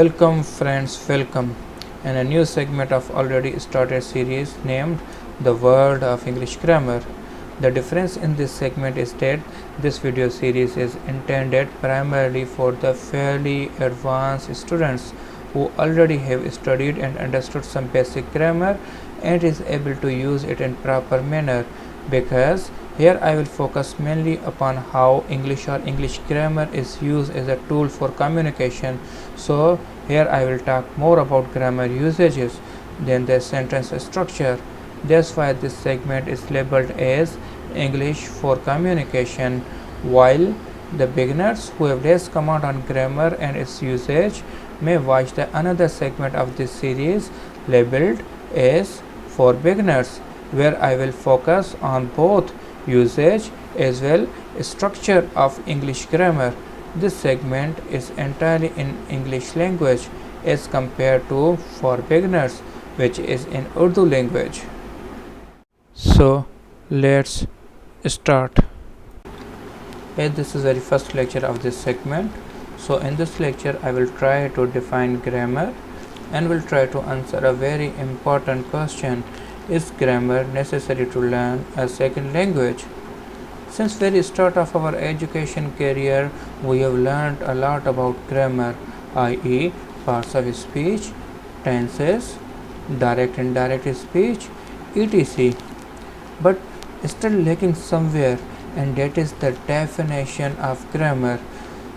Welcome friends, welcome in a new segment of already started series named The World of English Grammar. The difference in this segment is that this video series is intended primarily for the fairly advanced students who already have studied and understood some basic grammar and is able to use it in proper manner, because here I will focus mainly upon how English or English grammar is used as a tool for communication. So here I will talk more about grammar usages than the sentence structure. That's why this segment is labeled as English for communication, while the beginners who have less command on grammar and its usage may watch the another segment of this series labeled as for beginners, where I will focus on both usage as well as structure of English grammar. This segment is entirely in English language as compared to for beginners, which is in Urdu language. So let's start. As this is the very first lecture of this segment, so in this lecture I will try to define grammar and will try to answer a very important question: is grammar necessary to learn a second language? Since very start of our education career, we have learned a lot about grammar, i.e. parts of speech, tenses, direct and indirect speech, etc. But still lacking somewhere, and that is the definition of grammar.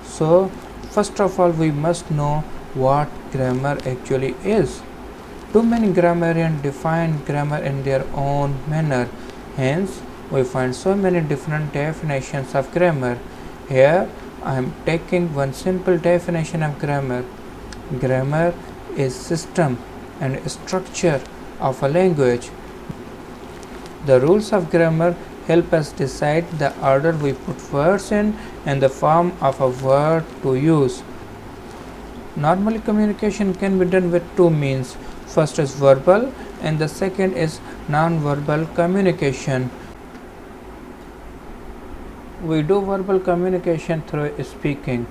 So first of all, we must know what grammar actually is. Too many grammarians define grammar in their own manner, hence we find so many different definitions of grammar. Here I am taking one simple definition of grammar. Grammar is system and structure of a language. The rules of grammar help us decide the order we put words in and the form of a word to use. Normally communication can be done with two means. First is verbal and the second is non-verbal communication. We do verbal communication through speaking.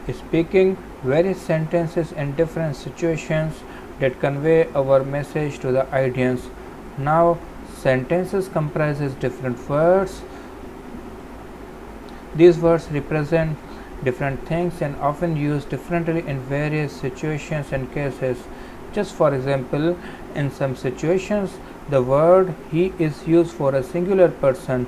Speaking various sentences in different situations that convey our message to the audience. Now sentences comprises different words. These words represent different things and often used differently in various situations and cases. Just for example, in some situations the word he is used for a singular person,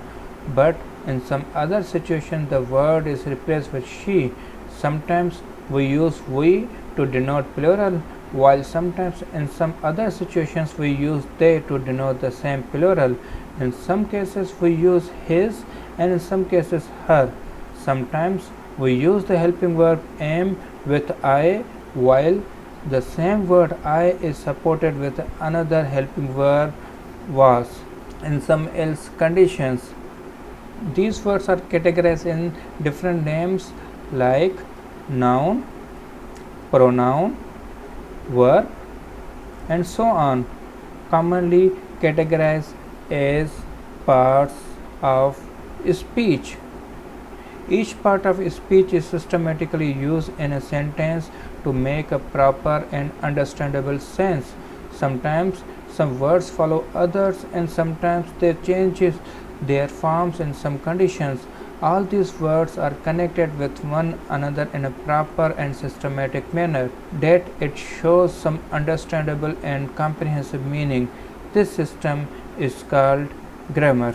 but in some other situation the word is replaced with she. Sometimes we use we to denote plural, while sometimes in some other situations we use they to denote the same plural. In some cases we use his and in some cases her. Sometimes we use the helping verb am with I, while the same word I is supported with another helping verb was. In some else conditions, these words are categorized in different names like noun, pronoun, verb, and so on, commonly categorized as parts of speech. Each part of speech is systematically used in a sentence to make a proper and understandable sense. Sometimes some words follow others and sometimes they change their forms in some conditions. All these words are connected with one another in a proper and systematic manner that it shows some understandable and comprehensive meaning. This system is called grammar.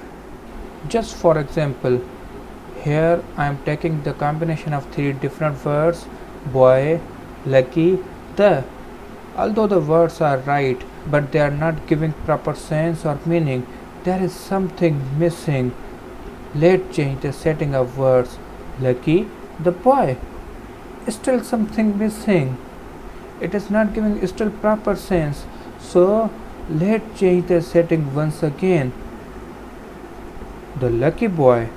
Just for example, here I am taking the combination of three different words: boy, lucky, the. Although the words are right, but they are not giving proper sense or meaning. There is something missing. Let's change the setting of words. Lucky, the boy. Still something missing. It is not giving still proper sense. So let's change the setting once again. The lucky boy.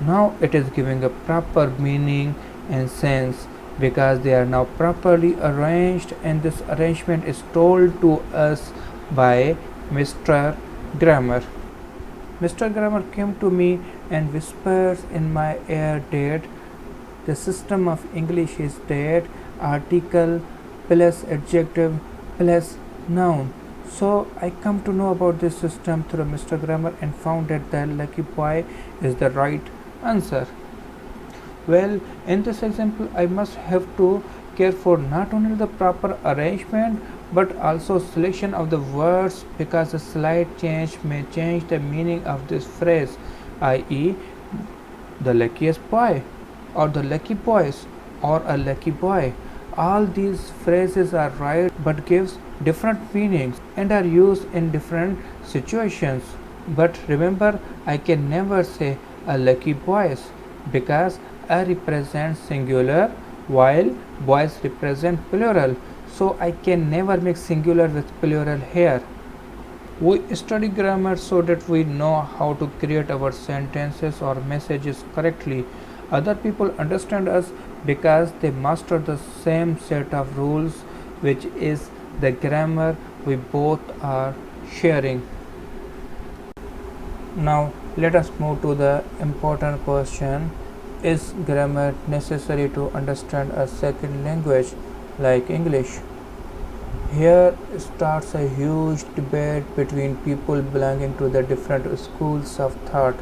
Now it is giving a proper meaning and sense because they are now properly arranged, and this arrangement is told to us by Mr. Grammar. Mr. Grammar came to me and whispers in my ear that the system of English is that article plus adjective plus noun. So I come to know about this system through Mr. Grammar and found that the lucky boy is the right answer. Well, in this example, I must have to care for not only the proper arrangement but also selection of the words, because a slight change may change the meaning of this phrase, i.e., the luckiest boy, or the lucky boys, or a lucky boy. All these phrases are right but gives different meanings and are used in different situations. But remember, I can never say a lucky boys, because a represents singular while boys represent plural, so I can never mix singular with plural here. We study grammar so that we know how to create our sentences or messages correctly. Other people understand us because they master the same set of rules, which is the grammar we both are sharing. Now, let us move to the important question: is grammar necessary to understand a second language like English? Here starts a huge debate between people belonging to the different schools of thought.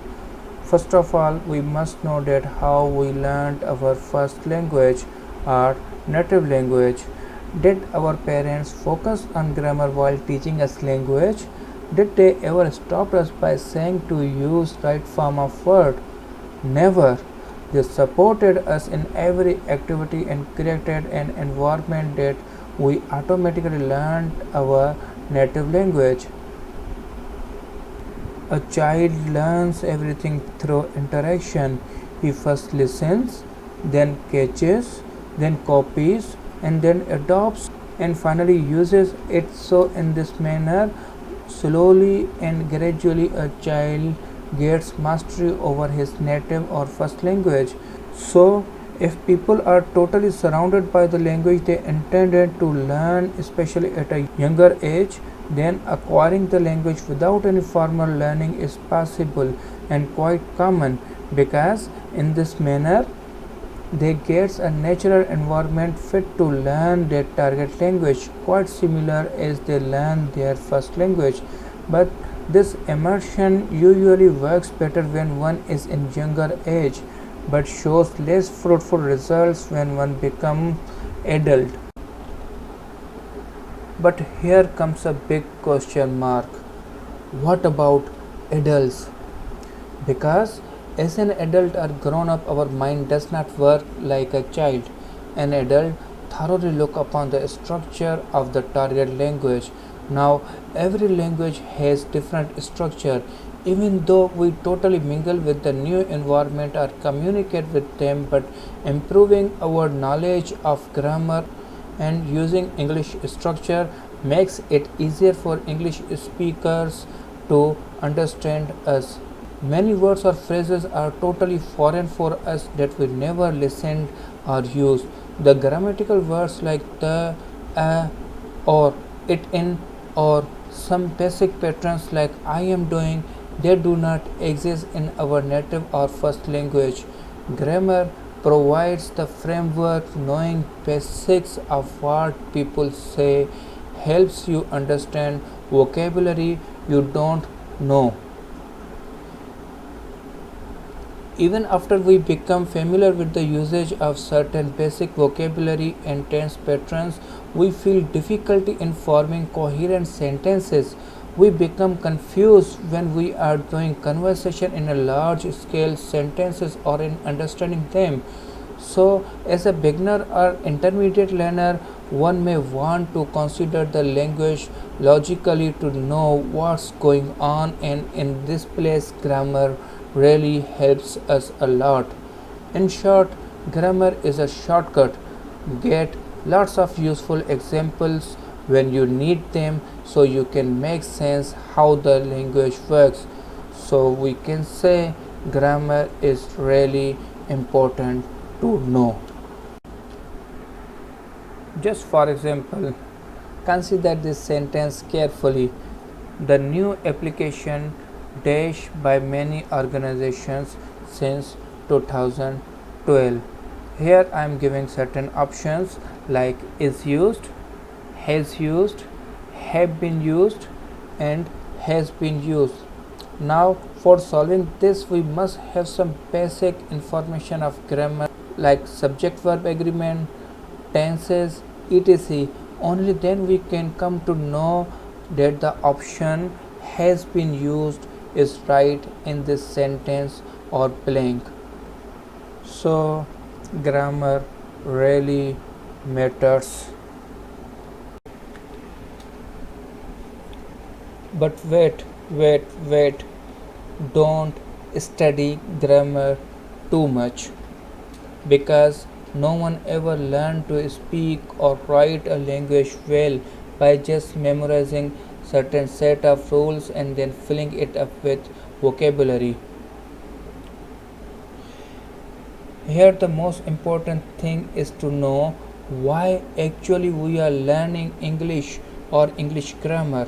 First of all, we must know that how we learned our first language, our native language. Did our parents focus on grammar while teaching us language? Did they ever stop us by saying to use right form of word? Never. They supported us in every activity and created an environment that we automatically learned our native language. A child learns everything through interaction. He first listens, then catches, then copies, and then adopts, and finally uses it. So, in this manner, slowly and gradually, a child gets mastery over his native or first language. So, if people are totally surrounded by the language they intended to learn, especially at a younger age, then acquiring the language without any formal learning is possible and quite common, because in this manner they get a natural environment fit to learn their target language, quite similar as they learn their first language. But this immersion usually works better when one is in younger age, but shows less fruitful results when one becomes adult. But here comes a big question mark. What about adults? Because as an adult or grown up, our mind does not work like a child. An adult thoroughly look upon the structure of the target language. Now, every language has different structure. Even though we totally mingle with the new environment or communicate with them, but improving our knowledge of grammar and using English structure makes it easier for English speakers to understand us. Many words or phrases are totally foreign for us that we never listened or used. The grammatical words like the, or it in, or some basic patterns like I am doing, they do not exist in our native or first language. Grammar provides the framework. Knowing basics of what people say helps you understand vocabulary you don't know. Even after we become familiar with the usage of certain basic vocabulary and tense patterns, we feel difficulty in forming coherent sentences. We become confused when we are doing conversation in a large scale sentences or in understanding them. So, as a beginner or intermediate learner, one may want to consider the language logically to know what's going on, and in this place, grammar really helps us a lot. In short, grammar is a shortcut. Get lots of useful examples when you need them so you can make sense how the language works. So we can say grammar is really important to know. Just for example, consider this sentence carefully. The new application dash by many organizations since 2012. Here I am giving certain options like is used, has used, have been used, and has been used. Now, for solving this, we must have some basic information of grammar like subject verb agreement, tenses, etc. Only then we can come to know that the option has been used is right in this sentence or blank. So, grammar really matters. But wait, don't study grammar too much because no one ever learned to speak or write a language well by just memorizing certain set of rules and then filling it up with vocabulary. Here the most important thing is to know why actually we are learning English or English grammar.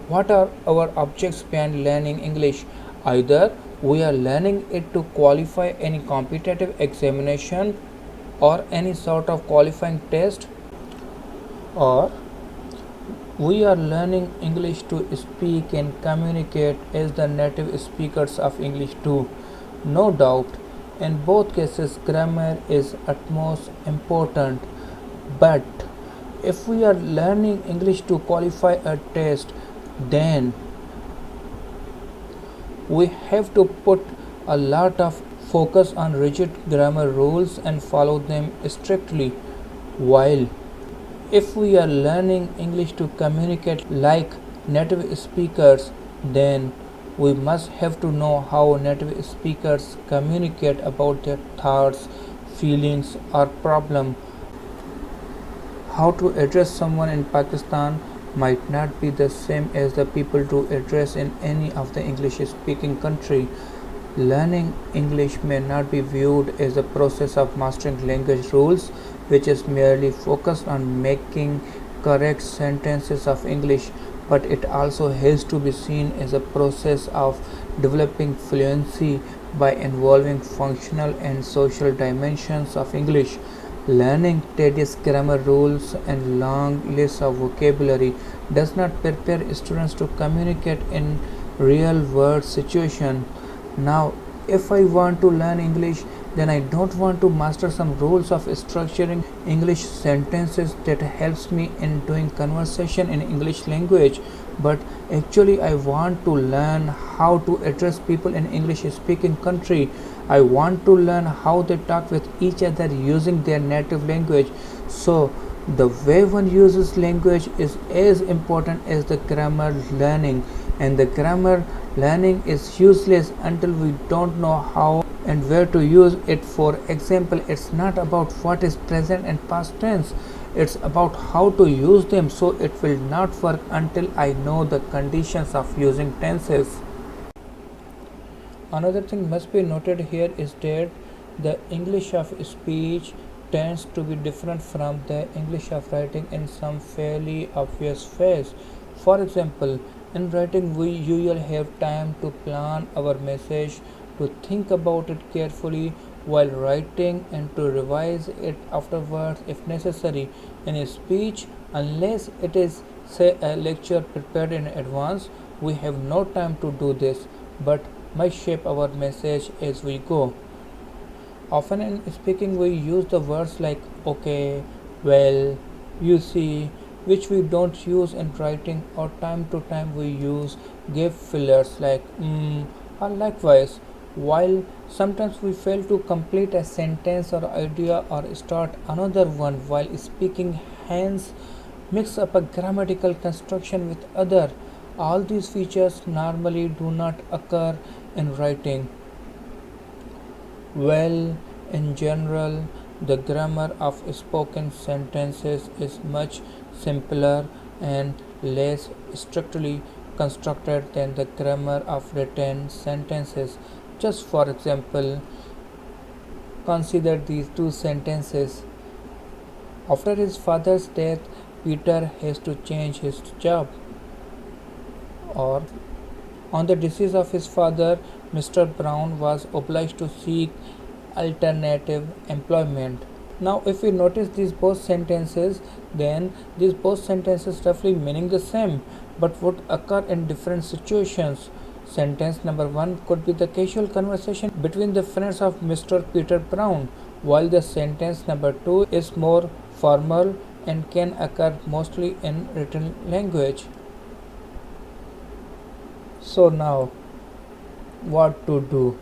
What are our objects behind learning English? Either we are learning it to qualify any competitive examination or any sort of qualifying test, or we are learning English to speak and communicate as the native speakers of English do. No doubt, in both cases, grammar is utmost important. But if we are learning English to qualify a test, then we have to put a lot of focus on rigid grammar rules and follow them strictly. While if we are learning English to communicate like native speakers, then we must have to know how native speakers communicate about their thoughts, feelings, or problem. How to address someone in Pakistan might not be the same as the people to address in any of the English speaking country. Learning English may not be viewed as a process of mastering language rules, which is merely focused on making correct sentences of English, but it also has to be seen as a process of developing fluency by involving functional and social dimensions of English. Learning tedious grammar rules and long lists of vocabulary does not prepare students to communicate in real world situations. Now, if I want to learn English, then I don't want to master some rules of structuring English sentences that helps me in doing conversation in English language, but actually I want to learn how to address people in English speaking country. I want to learn how they talk with each other using their native language. So the way one uses language is as important as the grammar learning, and the grammar learning is useless until we don't know how and where to use it. For example, it's not about what is present and past tense, it's about how to use them, so it will not work until I know the conditions of using tenses. Another thing must be noted here is that the English of speech tends to be different from the English of writing in some fairly obvious ways. For example, in writing, we usually have time to plan our message, to think about it carefully while writing, and to revise it afterwards if necessary. In speech, unless it is, say, a lecture prepared in advance, we have no time to do this, but must shape our message as we go. Often in speaking, we use the words like okay, well, you see, which we don't use in writing, or time to time we use give fillers like or likewise. While sometimes we fail to complete a sentence or idea or start another one while speaking, hence mix up a grammatical construction with other. All these features normally do not occur in writing. Well, in general, the grammar of spoken sentences is much simpler and less strictly constructed than the grammar of written sentences. Just for example, consider these two sentences. After his father's death, Peter has to change his job. Or, on the decease of his father, Mr. Brown was obliged to seek alternative employment. Now if we notice these both sentences, then these both sentences roughly meaning the same but would occur in different situations. Sentence number 1 could be the casual conversation between the friends of Mr. Peter Brown, while the sentence number 2 is more formal and can occur mostly in written language. So now, what to do?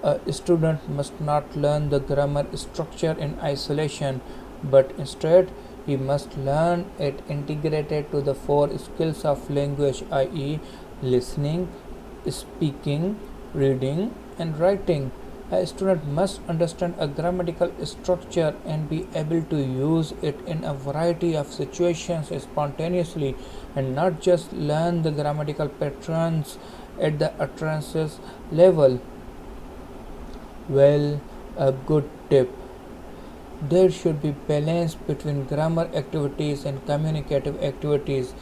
A student must not learn the grammar structure in isolation, but instead he must learn it integrated to the four skills of language, i.e., listening, speaking, reading, and writing. A student must understand a grammatical structure and be able to use it in a variety of situations spontaneously, and not just learn the grammatical patterns at the utterances level. Well, a good tip. There should be balance between grammar activities and communicative activities.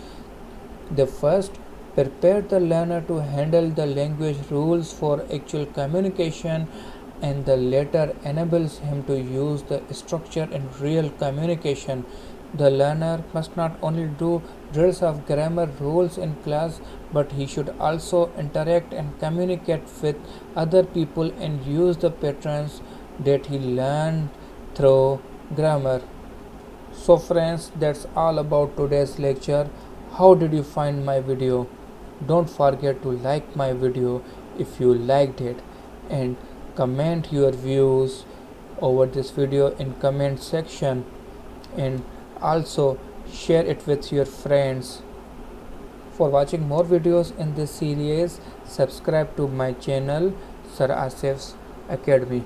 The first prepare the learner to handle the language rules for actual communication, and the latter enables him to use the structure in real communication. The learner must not only do drills of grammar rules in class, but he should also interact and communicate with other people and use the patterns that he learned through grammar. So friends, that's all about today's lecture. How did you find my video? Don't forget to like my video if you liked it, and comment your views over this video in comment section, and also share it with your friends. For watching more videos in this series, subscribe to my channel Sir Asif's Academy.